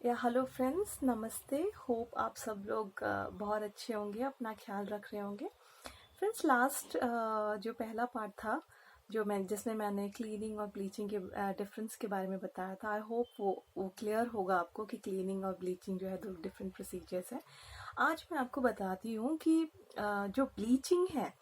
या hello friends, नमस्ते। Hope आप सब लोग बहुत अच्छे होंगे, अपना ख्याल रख रहे होंगे। फ्रेंड्स, लास्ट जो पहला पार्ट था जिसमें मैंने क्लीनिंग और ब्लीचिंग के डिफरेंस के बारे में बताया था। आई होप वो क्लियर होगा आपको कि क्लीनिंग और ब्लीचिंग जो है दो डिफरेंट प्रोसीजर्स हैं। आज मैं आपको बताती हूँ कि जो ब्लीचिंग है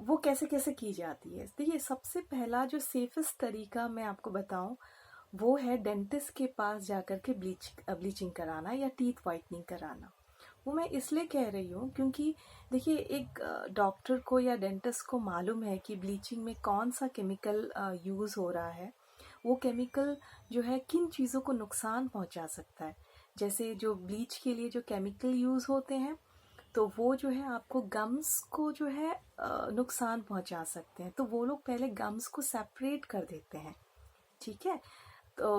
वो कैसे कैसे की जाती है। देखिए, सबसे पहला जो सेफेस्ट तरीका मैं आपको बताऊं वो है डेंटिस्ट के पास जाकर के ब्लीचिंग कराना या टीथ वाइटनिंग कराना। वो मैं इसलिए कह रही हूँ क्योंकि देखिए, एक डॉक्टर को या डेंटिस्ट को मालूम है कि ब्लीचिंग में कौन सा केमिकल यूज़ हो रहा है। वो केमिकल जो है किन चीज़ों को नुकसान पहुंचा सकता है। जैसे जो ब्लीच के लिए जो केमिकल यूज़ होते हैं, तो वो जो है आपको गम्स को जो है नुकसान पहुंचा सकते हैं। तो वो लोग पहले गम्स को सेपरेट कर देते हैं। ठीक है। तो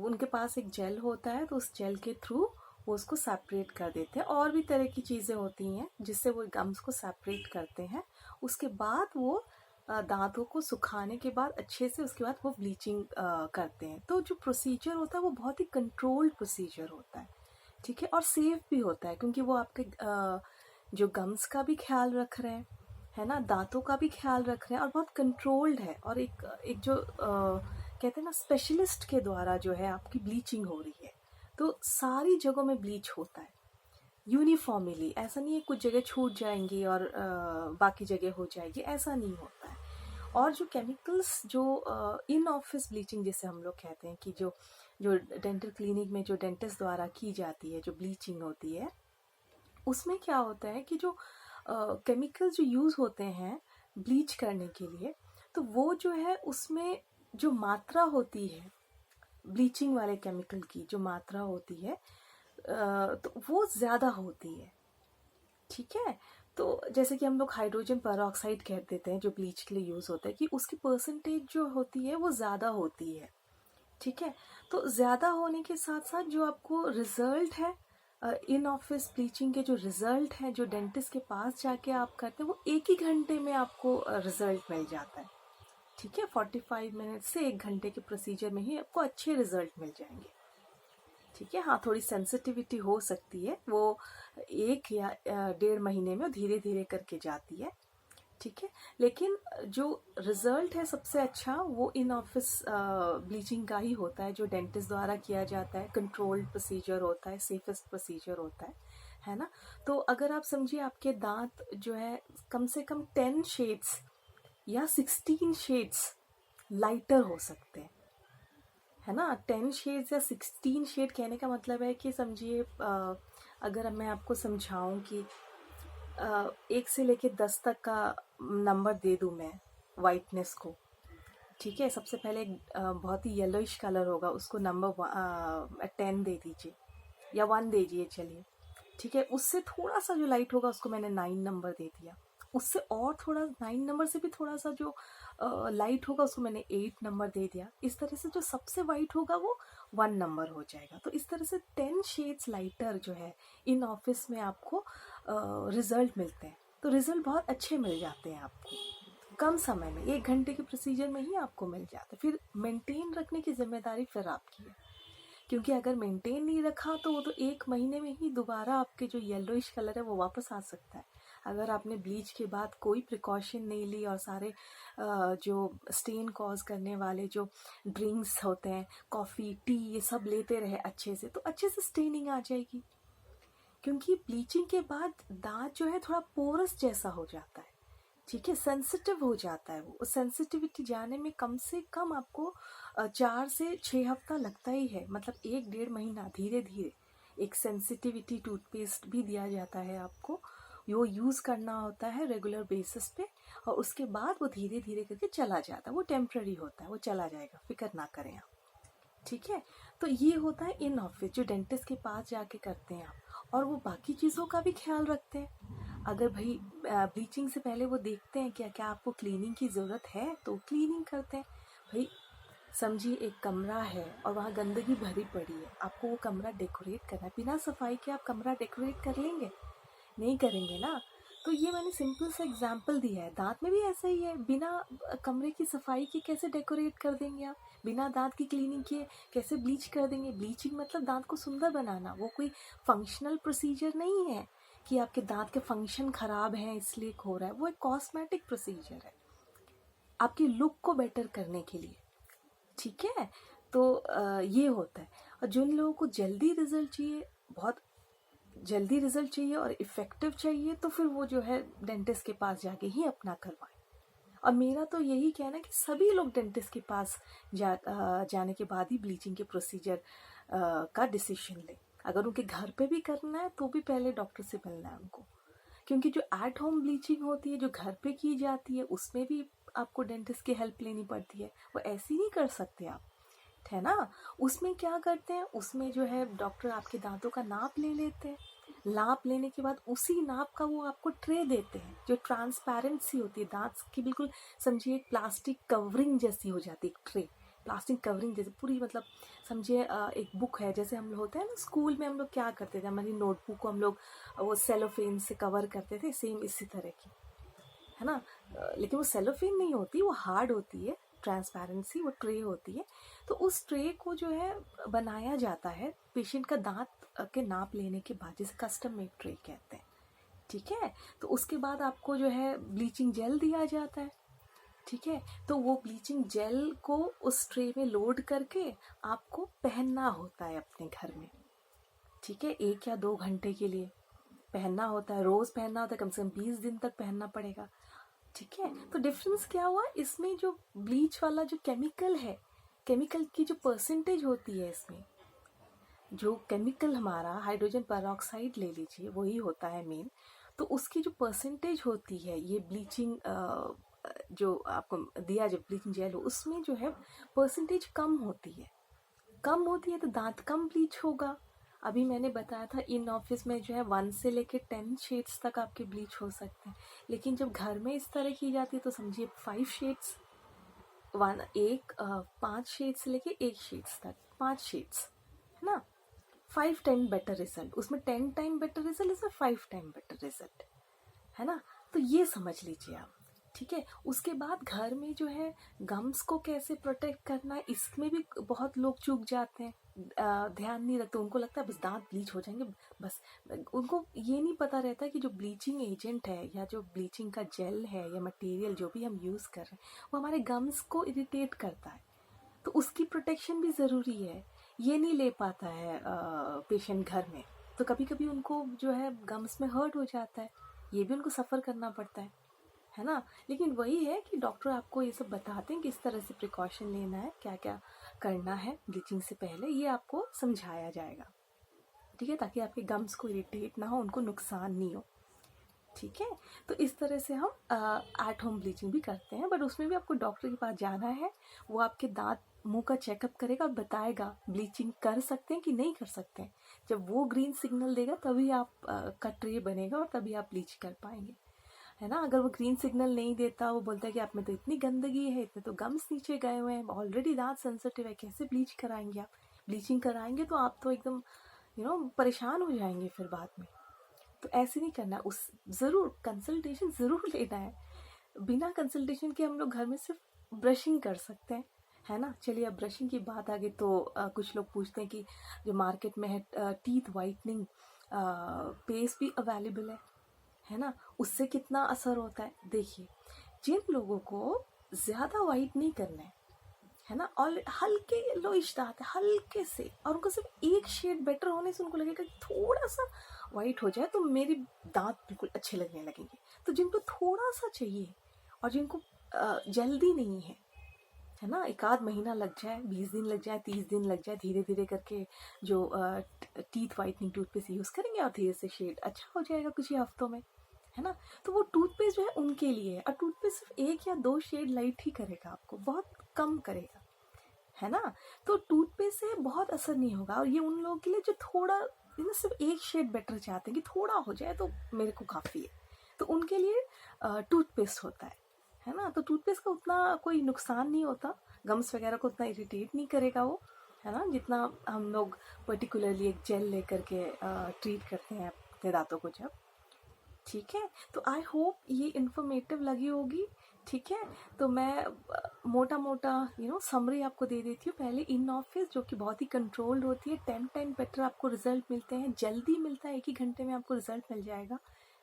उनके पास एक जेल होता है, तो उस जेल के थ्रू वो उसको सेपरेट कर देते हैं। और भी तरह की चीज़ें होती हैं जिससे वो गम्स को सेपरेट करते हैं। उसके बाद वो दांतों को सुखाने के बाद अच्छे से उसके बाद वो ब्लीचिंग करते हैं। तो जो प्रोसीजर होता है वो बहुत ही कंट्रोल्ड प्रोसीजर होता है। ठीक है। और सेफ भी होता है क्योंकि वो आपके जो गम्स का भी ख्याल रख रहे हैं, है ना, दांतों का भी ख्याल रख रहे हैं, और बहुत कंट्रोल्ड है। और एक एक जो कहते हैं ना, स्पेशलिस्ट के द्वारा जो है आपकी ब्लीचिंग हो रही है। तो सारी जगहों में ब्लीच होता है यूनिफॉर्मली। ऐसा नहीं है कुछ जगह छूट जाएंगी और बाकी जगह हो जाएगी, ऐसा नहीं होता है। और जो केमिकल्स जो इन ऑफिस ब्लीचिंग जिसे हम लोग कहते हैं कि जो जो डेंटल क्लिनिक में जो डेंटिस्ट द्वारा की जाती है, जो ब्लीचिंग होती है, उसमें क्या होता है कि जो केमिकल्स जो यूज़ होते हैं ब्लीच करने के लिए, तो वो जो है उसमें जो मात्रा होती है ब्लीचिंग वाले केमिकल की, जो मात्रा होती है तो वो ज़्यादा होती है। ठीक है। तो जैसे कि हम लोग हाइड्रोजन पेरोक्साइड कह देते हैं जो ब्लीच के लिए यूज़ होता है, कि उसकी परसेंटेज जो होती है वो ज़्यादा होती है। ठीक है। तो ज़्यादा होने के साथ साथ जो आपको रिजल्ट है इन ऑफिस ब्लीचिंग के, जो रिजल्ट है जो डेंटिस्ट के पास जाके आप करते हैं, वो एक ही घंटे में आपको रिजल्ट मिल जाता है। ठीक है। 45 मिनट से 1 घंटे के प्रोसीजर में ही आपको अच्छे रिजल्ट मिल जाएंगे। ठीक है। हाँ, थोड़ी सेंसिटिविटी हो सकती है, वो 1 या 1.5 महीने में धीरे धीरे करके जाती है। ठीक है। लेकिन जो रिजल्ट है सबसे अच्छा वो इन ऑफिस ब्लीचिंग का ही होता है, जो डेंटिस्ट द्वारा किया जाता है। कंट्रोल्ड प्रोसीजर होता है, सेफेस्ट प्रोसीजर होता है ना। तो अगर आप समझिए आपके दांत जो है कम से कम 10 शेड्स या 16 शेड्स लाइटर हो सकते हैं, है ना। 10 शेड्स या 16 शेड कहने का मतलब है कि समझिए, अगर मैं आपको समझाऊं कि 1 से लेके 10 तक का नंबर दे दूं मैं वाइटनेस को। ठीक है। सबसे पहले एक बहुत ही येलोइश कलर होगा, उसको नंबर 10 दे दीजिए या 1 दे दीजिए, चलिए। ठीक है। उससे थोड़ा सा जो लाइट होगा उसको मैंने 9 नंबर दे दिया। उससे और थोड़ा 9 नंबर से भी थोड़ा सा जो लाइट होगा उसको मैंने 8 नंबर दे दिया। इस तरह से जो सबसे वाइट होगा वो 1 नंबर हो जाएगा। तो इस तरह से 10 शेड्स लाइटर जो है इन ऑफिस में आपको रिजल्ट मिलते हैं। तो रिजल्ट बहुत अच्छे मिल जाते हैं आपको कम समय में, 1 घंटे के प्रोसीजर में ही आपको मिल जाता है। फिर मेंटेन रखने की जिम्मेदारी फिर आपकी है, क्योंकि अगर मेंटेन नहीं रखा तो वो तो 1 महीने में ही दोबारा आपके जो येलोइश कलर है वो वापस आ सकता है। अगर आपने ब्लीच के बाद कोई प्रिकॉशन नहीं ली और सारे जो स्टेन कॉज करने वाले जो ड्रिंक्स होते हैं, कॉफ़ी, टी, ये सब लेते रहे अच्छे से, तो अच्छे से स्टेनिंग आ जाएगी। क्योंकि ब्लीचिंग के बाद दांत जो है थोड़ा पोरस जैसा हो जाता है। ठीक है। सेंसिटिव हो जाता है। वो सेंसिटिविटी जाने में कम से कम आपको 4 से 6 हफ्ता लगता ही है, मतलब 1 डेढ़ महीना धीरे धीरे। एक सेंसिटिविटी टूथपेस्ट भी दिया जाता है आपको, वो यूज़ करना होता है रेगुलर बेसिस पे, और उसके बाद वो धीरे धीरे करके चला जाता है। वो टेम्प्ररी होता है, वो चला जाएगा, फिक्र ना करें आप। ठीक है। तो ये होता है इन ऑफिस जो डेंटिस्ट के पास जाके करते हैं आप, और वो बाकी चीज़ों का भी ख्याल रखते हैं। अगर भाई ब्लीचिंग से पहले वो देखते हैं क्या क्या आपको क्लीनिंग की ज़रूरत है, तो क्लीनिंग करते हैं। भाई समझिए एक कमरा है और वहाँ गंदगी भरी पड़ी है, आपको वो कमरा डेकोरेट करना है, बिना सफाई के आप कमरा डेकोरेट कर लेंगे? नहीं करेंगे ना। तो ये मैंने सिंपल सा एग्जाम्पल दिया है, दांत में भी ऐसा ही है, बिना कमरे की सफाई के कैसे डेकोरेट कर देंगे आप? बिना दांत की क्लीनिंग किए कैसे ब्लीच कर देंगे? ब्लीचिंग मतलब दांत को सुंदर बनाना, वो कोई फंक्शनल प्रोसीजर नहीं है कि आपके दांत के फंक्शन खराब हैं इसलिए हो रहा है। वो एक कॉस्मेटिक प्रोसीजर है आपकी लुक को बेटर करने के लिए, ठीक है? तो ये होता है। और जिन लोगों को जल्दी रिजल्ट चाहिए, बहुत जल्दी रिजल्ट चाहिए और इफ़ेक्टिव चाहिए, तो फिर वो जो है डेंटिस्ट के पास जाके ही अपना करवाएं। और मेरा तो यही कहना है कि सभी लोग डेंटिस्ट के पास जाने के बाद ही ब्लीचिंग के प्रोसीजर का डिसीजन लें। अगर उनके घर पे भी करना है तो भी पहले डॉक्टर से मिलना है उनको, क्योंकि जो एट होम ब्लीचिंग होती है जो घर पे की जाती है उसमें भी आपको डेंटिस्ट की हेल्प लेनी पड़ती है। वो ऐसे नहीं कर सकते आप, है ना? उसमें क्या करते हैं, उसमें जो है डॉक्टर आपके दांतों का नाप ले लेते हैं। नाप लेने के बाद उसी नाप का वो आपको ट्रे देते हैं जो ट्रांसपेरेंसी होती है दांत की, बिल्कुल समझिए एक प्लास्टिक कवरिंग जैसी हो जाती है। एक ट्रे प्लास्टिक कवरिंग जैसे पूरी, मतलब समझिए एक बुक है, जैसे हम लोग होते हैं ना स्कूल में, हम लोग क्या करते थे, हमारी नोटबुक को हम लोग वो सेलोफेन से कवर करते थे, सेम इसी तरह की, है ना? लेकिन वो सेलोफेन नहीं होती, वो हार्ड होती है, ट्रांसपेरेंसी, वो ट्रे होती है। तो उस ट्रे को जो है बनाया जाता है पेशेंट का दांत के नाप लेने के बाद, जिसे कस्टम मेड ट्रे कहते हैं, ठीक है? तो उसके बाद आपको जो है ब्लीचिंग जेल दिया जाता है, ठीक है? तो वो ब्लीचिंग जेल को उस ट्रे में लोड करके आपको पहनना होता है अपने घर में, ठीक है? 1 या 2 घंटे के लिए पहनना होता है, रोज़ पहनना होता है, कम से कम 20 दिन तक पहनना पड़ेगा, ठीक है? तो डिफरेंस क्या हुआ इसमें, जो ब्लीच वाला जो केमिकल है, केमिकल की जो परसेंटेज होती है इसमें, जो केमिकल हमारा हाइड्रोजन पेरोक्साइड ले लीजिए, वही होता है मेन। तो उसकी जो परसेंटेज होती है ये ब्लीचिंग जो आपको दिया, जो ब्लीचिंग जेल हो उसमें जो है परसेंटेज कम होती है। कम होती है तो दांत कम ब्लीच होगा। अभी मैंने बताया था इन ऑफिस में जो है 1 से लेके 10 शेड्स तक आपके ब्लीच हो सकते हैं, लेकिन जब घर में इस तरह की जाती है तो समझिए 5 शेड्स, 5 शेड्स से लेके 1 शेड्स तक, 5 शेड्स, है ना? 5 टाइम बेटर रिजल्ट, उसमें 10 टाइम बेटर रिजल्ट, इसमें 5 टाइम बेटर रिजल्ट, है ना? तो ये समझ लीजिए आप, ठीक है? उसके बाद घर में जो है गम्स को कैसे प्रोटेक्ट करना है, इसमें भी बहुत लोग चूक जाते हैं, ध्यान नहीं रखते। उनको लगता है बस दांत ब्लीच हो जाएंगे बस, उनको ये नहीं पता रहता कि जो ब्लीचिंग एजेंट है या जो ब्लीचिंग का जेल है या मटेरियल जो भी हम यूज़ कर रहे हैं वो हमारे गम्स को इरिटेट करता है, तो उसकी प्रोटेक्शन भी ज़रूरी है। ये नहीं ले पाता है पेशेंट घर में, तो कभी कभी उनको जो है गम्स में हर्ट हो जाता है, ये भी उनको सफ़र करना पड़ता है ना? लेकिन वही है कि डॉक्टर आपको ये सब बताते हैं कि इस तरह से प्रिकॉशन लेना है, क्या क्या करना है ब्लीचिंग से पहले, ये आपको समझाया जाएगा, ठीक है? ताकि आपके गम्स को इरिटेट ना हो, उनको नुकसान नहीं हो, ठीक है? तो इस तरह से हम एट होम ब्लीचिंग भी करते हैं, बट उसमें भी आपको डॉक्टर के पास जाना है। वो आपके दांत मुंह का चेकअप करेगा और बताएगा ब्लीचिंग कर सकते हैं कि नहीं कर सकते हैं। जब वो ग्रीन सिग्नल देगा तभी आप का ट्रे बनेगा और तभी आप ब्लीच कर पाएंगे, है ना? अगर वो ग्रीन सिग्नल नहीं देता, वो बोलता है कि आप में तो इतनी गंदगी है, इतने तो गम्स नीचे गए हुए हैं, ऑलरेडी दांत सेंसिटिव है, कैसे ब्लीच कराएंगे आप? ब्लीचिंग कराएंगे तो आप तो एकदम परेशान हो जाएंगे फिर बाद में। तो ऐसे नहीं करना, उस ज़रूर कंसल्टेशन ज़रूर लेना है। बिना कंसल्टेशन के हम लोग घर में सिर्फ ब्रशिंग कर सकते हैं, है ना? चलिए अब ब्रशिंग की बात आ गई तो कुछ लोग पूछते हैं कि जो मार्केट में है टीथ वाइटनिंग पेस्ट भी अवेलेबल है ना? उससे कितना असर होता है? देखिए, जिन लोगों को ज़्यादा वाइट नहीं करना है ना, और हल्के येलोइश दांत है, हल्के से, और उनको सिर्फ एक शेड बेटर होने से उनको लगेगा कि थोड़ा सा वाइट हो जाए तो मेरे दांत बिल्कुल अच्छे लगने लगेंगे। तो जिनको थोड़ा सा चाहिए और जिनको जल्दी नहीं है ना, 1 आध महीना लग जाए, 20 दिन लग जाए, 30 दिन लग जाए, धीरे धीरे करके जो टीथ वाइटनिंग टूथपेस्ट यूज़ करेंगे और धीरे से शेड अच्छा हो जाएगा कुछ ही हफ्तों में, है ना? तो वो टूथपेस्ट जो है उनके लिए है, और टूथपेस्ट सिर्फ 1 या 2 शेड लाइट ही करेगा, आपको बहुत कम करेगा, है ना? तो टूथपेस्ट से बहुत असर नहीं होगा। और ये उन लोगों के लिए जो थोड़ा सिर्फ 1 शेड बेटर चाहते हैं कि थोड़ा हो जाए तो मेरे को काफ़ी है, तो उनके लिए टूथपेस्ट होता है ना? तो टूथपेस्ट का उतना कोई नुकसान नहीं होता, गम्स वगैरह को उतना इरिटेट नहीं करेगा वो, है ना? जितना हम लोग पर्टिकुलरली एक जेल लेकर के ट्रीट करते हैं अपने दांतों को जब, ठीक है? तो आई होप ये इन्फॉर्मेटिव लगी होगी, ठीक है। तो मैं मोटा मोटा समरी आपको दे देती हूँ। पहले इन ऑफिस जो कि बहुत ही कंट्रोल्ड होती है, 10 टाइम बेटर आपको रिजल्ट मिलते हैं, जल्दी मिलता है, 1 ही घंटे में आपको रिजल्ट मिल जाएगा,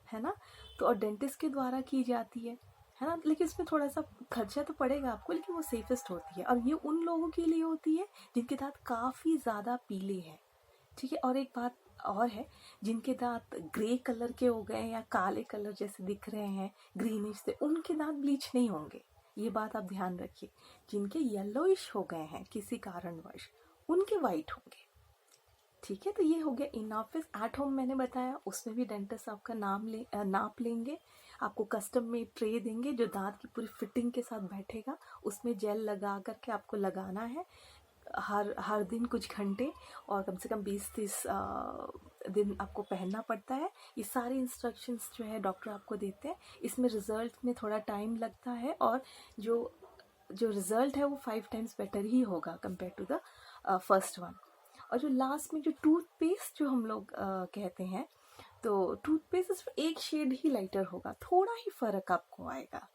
है ना। तो और डेंटिस्ट के द्वारा की जाती है ना। लेकिन इसमें थोड़ा सा खर्चा तो पड़ेगा आपको, लेकिन वो सेफेस्ट होती है। और ये उन लोगों के लिए होती है जिनके दांत काफ़ी ज़्यादा पीले हैं, ठीक है। और एक बात और है, जिनके दांत ग्रे कलर के हो गए या काले कलर जैसे दिख रहे हैं, ग्रीनिश से, उनके दांत ब्लीच नहीं होंगे। ये बात आप ध्यान रखिए। जिनके येलोइश हो गए हैं किसी कारणवश, उनके वाइट होंगे, ठीक है। तो ये हो गया इन ऑफिस। एट होम मैंने बताया, उसमें भी डेंटिस्ट आपका नाप लेंगे, आपको कस्टम में ट्रे देंगे जो दांत की पूरी फिटिंग के साथ बैठेगा। उसमें जेल लगा करके आपको लगाना है हर दिन कुछ घंटे, और कम से कम 20-30 दिन आपको पहनना पड़ता है। ये सारी इंस्ट्रक्शंस जो है डॉक्टर आपको देते हैं। इसमें रिज़ल्ट में थोड़ा टाइम लगता है, और जो रिज़ल्ट है वो 5 टाइम्स बेटर ही होगा compare to the first one. और जो लास्ट में जो टूथपेस्ट जो हम लोग कहते हैं, तो टूथपेस्ट सिर्फ एक शेड ही लाइटर होगा, थोड़ा ही फ़र्क आपको आएगा,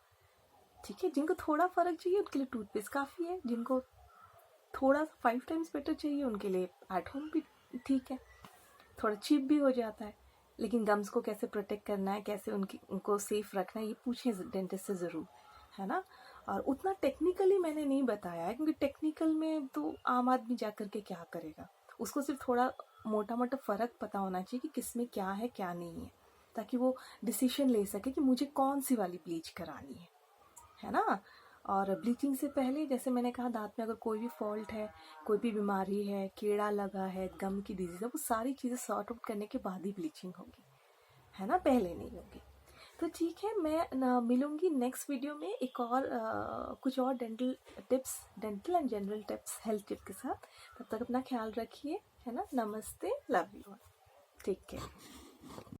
ठीक है। जिनको थोड़ा फ़र्क चाहिए उनके लिए टूथपेस्ट काफ़ी है, जिनको थोड़ा 5 टाइम्स बेटर चाहिए उनके लिए एट होम भी ठीक है। थोड़ा चीप भी हो जाता है, लेकिन गम्स को कैसे प्रोटेक्ट करना है, कैसे उनको सेफ रखना है, ये पूछें डेंटिस्ट से ज़रूर, है ना। और उतना टेक्निकली मैंने नहीं बताया है, क्योंकि टेक्निकल में तो आम आदमी जा कर के क्या करेगा। उसको सिर्फ थोड़ा मोटा मोटा फ़र्क पता होना चाहिए कि किस में क्या है क्या नहीं है, ताकि वो डिसीजन ले सके कि मुझे कौन सी वाली ब्लीच करानी है ना। और ब्लीचिंग से पहले, जैसे मैंने कहा, दांत में अगर कोई भी फॉल्ट है, कोई भी बीमारी है, कीड़ा लगा है, गम की डिजीज़ है, वो सारी चीज़ें सॉर्ट आउट करने के बाद ही ब्लीचिंग होगी, है ना, पहले नहीं होगी। तो ठीक है, मैं मिलूँगी नेक्स्ट वीडियो में एक और कुछ और dental and general tips, health tip के साथ। तब तक अपना ख्याल रखिए, है ना। नमस्ते, लव यू, टेक केयर।